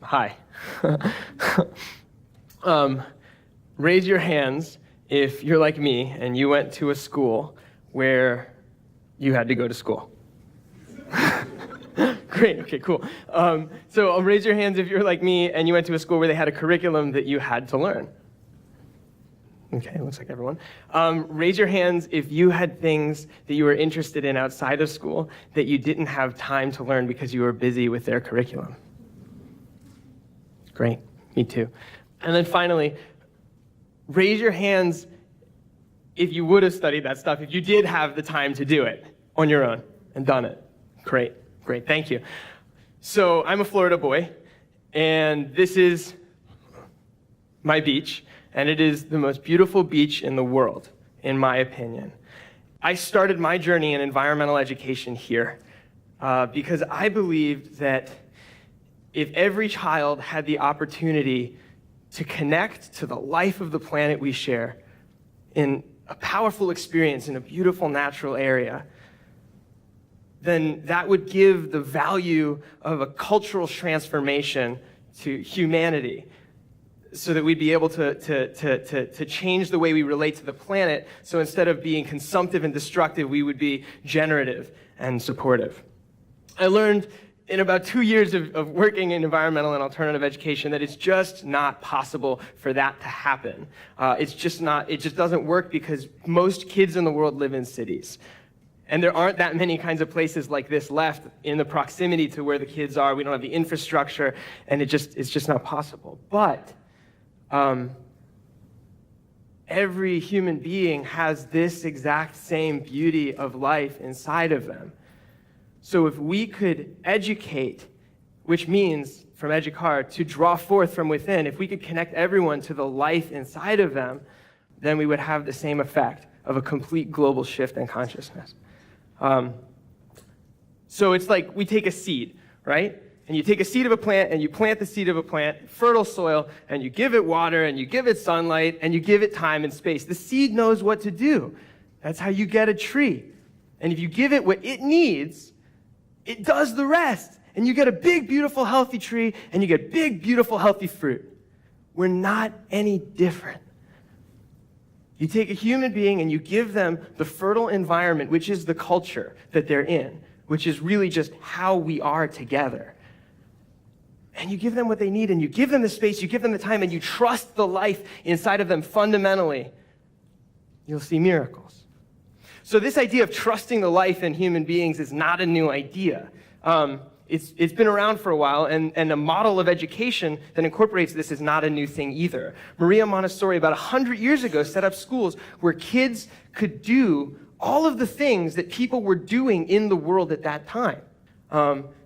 Hi. Raise your hands if you're like me and you went to a school where you had to go to school. Great, okay, cool. So raise your hands if you're like me and you went to a school where they had a curriculum that you had to learn. Okay, looks like everyone. Raise your hands if you had things that you were interested in outside of school that you didn't have time to learn because you were busy with their curriculum. Great, me too. And then finally, raise your hands if you would have studied that stuff, if you did have the time to do it on your own and done it. Great, great, thank you. So I'm a Florida boy, and this is my beach. And it is the most beautiful beach in the world, in my opinion. I started my journey in environmental education here because I believed that if every child had the opportunity to connect to the life of the planet we share in a powerful experience in a beautiful natural area, then that would give the value of a cultural transformation to humanity, so that we'd be able to change the way we relate to the planet. So instead of being consumptive and destructive, we would be generative and supportive. I learned in about 2 years of working in environmental and alternative education that it's just not possible for that to happen. It just doesn't work because most kids in the world live in cities. And there aren't that many kinds of places like this left in the proximity to where the kids are. We don't have the infrastructure, and it's just not possible. But every human being has this exact same beauty of life inside of them. So if we could educate, which means, from educar, to draw forth from within, if we could connect everyone to the life inside of them, then we would have the same effect of a complete global shift in consciousness. So it's like we take a seed, right? And you take a seed of a plant, and you plant the seed of a plant, fertile soil, and you give it water, and you give it sunlight, and you give it time and space. The seed knows what to do. That's how you get a tree. And if you give it what it needs, it does the rest. And you get a big, beautiful, healthy tree, and you get big, beautiful, healthy fruit. We're not any different. You take a human being, and you give them the fertile environment, which is the culture that they're in, which is really just how we are together. And you give them what they need, and you give them the space, you give them the time, and you trust the life inside of them fundamentally, you'll see miracles. So this idea of trusting the life in human beings is not a new idea. It's been around for a while, and a model of education that incorporates this is not a new thing either. Maria Montessori, about 100 years ago, set up schools where kids could do all of the things that people were doing in the world at that time.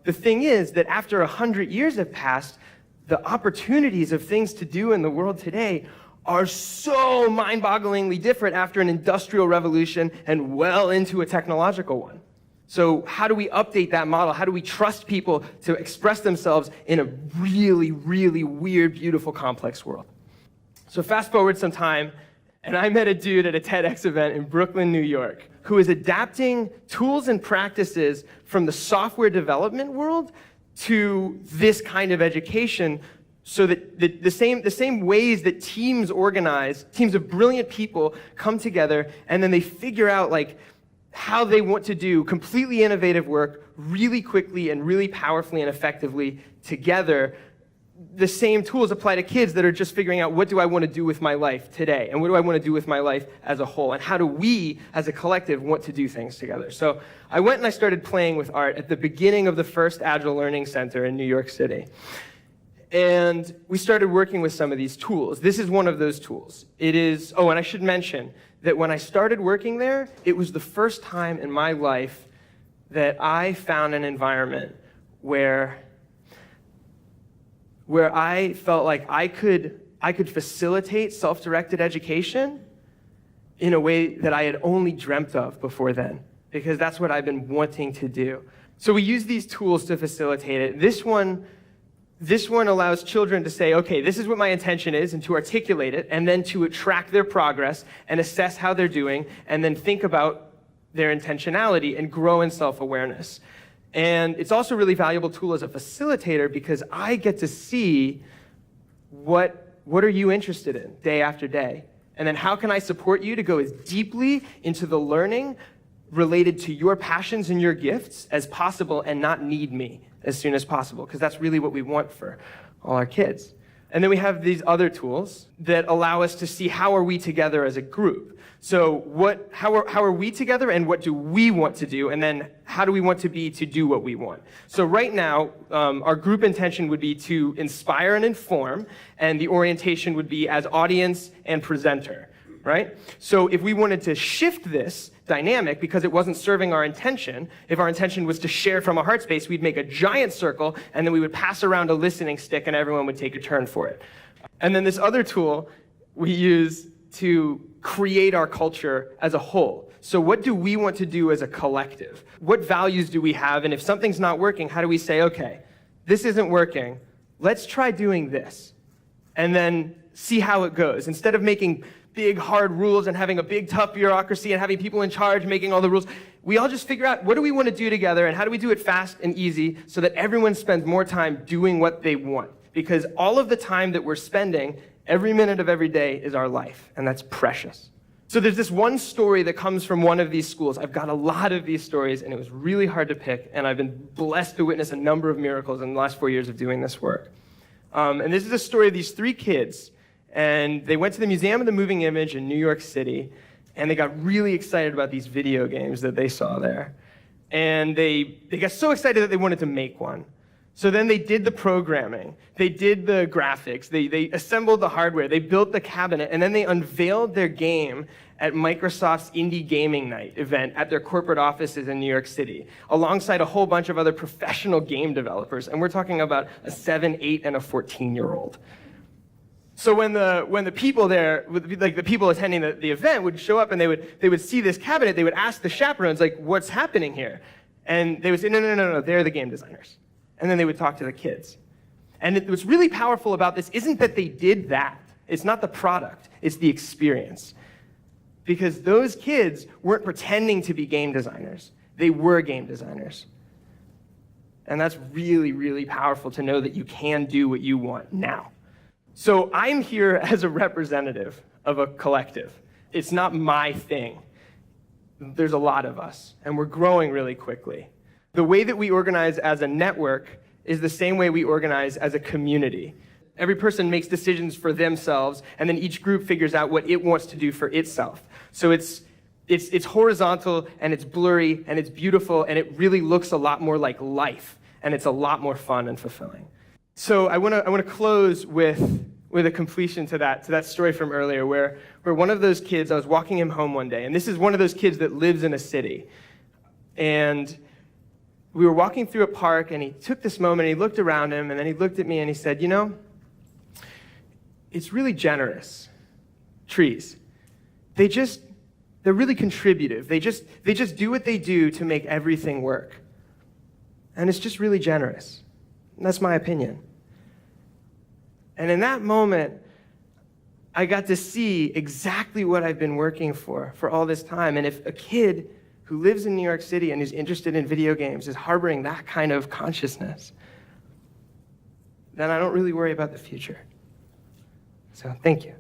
The thing is that after 100 years have passed, the opportunities of things to do in the world today are so mind-bogglingly different after an industrial revolution and well into a technological one. So how do we update that model? How do we trust people to express themselves in a really, really weird, beautiful, complex world? So fast forward some time, and I met a dude at a TEDx event in Brooklyn, New York, who is adapting tools and practices from the software development world to this kind of education, so that the same ways that teams organize, teams of brilliant people come together, and then they figure out how they want to do completely innovative work really quickly and really powerfully and effectively together. The same tools apply to kids that are just figuring out, what do I want to do with my life today? And what do I want to do with my life as a whole? And how do we, as a collective, want to do things together? So I went and I started playing with art at the beginning of the first Agile Learning Center in New York City. And we started working with some of these tools. This is one of those tools. It is, and I should mention that when I started working there, it was the first time in my life that I found an environment where I felt like I could facilitate self-directed education in a way that I had only dreamt of before then, because that's what I've been wanting to do. So we use these tools to facilitate it. This one allows children to say, okay, this is what my intention is, and to articulate it, and then to track their progress and assess how they're doing, and then think about their intentionality and grow in self-awareness. And it's also a really valuable tool as a facilitator because I get to see what are you interested in day after day? And then how can I support you to go as deeply into the learning related to your passions and your gifts as possible and not need me as soon as possible? Because that's really what we want for all our kids. And then we have these other tools that allow us to see how are we together as a group. So how are we together and what do we want to do? And then how do we want to be to do what we want? So right now, our group intention would be to inspire and inform, and the orientation would be as audience and presenter, right? So if we wanted to shift this dynamic because it wasn't serving our intention, if our intention was to share from a heart space, we'd make a giant circle, and then we would pass around a listening stick, and everyone would take a turn for it. And then this other tool we use to create our culture as a whole. So what do we want to do as a collective? What values do we have? And if something's not working, how do we say, okay, this isn't working, let's try doing this, and then see how it goes. Instead of making big, hard rules and having a big, tough bureaucracy and having people in charge making all the rules, we all just figure out what do we want to do together and how do we do it fast and easy so that everyone spends more time doing what they want. Because all of the time that we're spending, every minute of every day is our life, and that's precious. So there's this one story that comes from one of these schools. I've got a lot of these stories, and it was really hard to pick, and I've been blessed to witness a number of miracles in the last 4 years of doing this work. And this is a story of these 3 kids, and they went to the Museum of the Moving Image in New York City, and they got really excited about these video games that they saw there. And they got so excited that they wanted to make one. So then they did the programming, they did the graphics, they assembled the hardware, they built the cabinet, and then they unveiled their game at Microsoft's Indie Gaming Night event at their corporate offices in New York City, alongside a whole bunch of other professional game developers. And we're talking about a 7, 8, and a 14-year-old. So when the people there, like the people attending the event would show up and they would see this cabinet, they would ask the chaperones, like, what's happening here? And they would say, no, they're the game designers. And then they would talk to the kids. And what's really powerful about this isn't that they did that. It's not the product, it's the experience. Because those kids weren't pretending to be game designers. They were game designers. And that's really, really powerful to know that you can do what you want now. So I'm here as a representative of a collective. It's not my thing. There's a lot of us, and we're growing really quickly. The way that we organize as a network is the same way we organize as a community. Every person makes decisions for themselves, and then each group figures out what it wants to do for itself. So it's horizontal, and it's blurry, and it's beautiful, and it really looks a lot more like life, and it's a lot more fun and fulfilling. So I want to close with a completion to that story from earlier, where one of those kids, I was walking him home one day, and this is one of those kids that lives in a city, and we were walking through a park, and he took this moment, and he looked around him, and then he looked at me, and he said, you know, it's really generous, trees. They're really contributive. They just do what they do to make everything work. And it's just really generous. And that's my opinion. And in that moment, I got to see exactly what I've been working for all this time. And if a kid who lives in New York City and is interested in video games is harboring that kind of consciousness, then I don't really worry about the future. So thank you.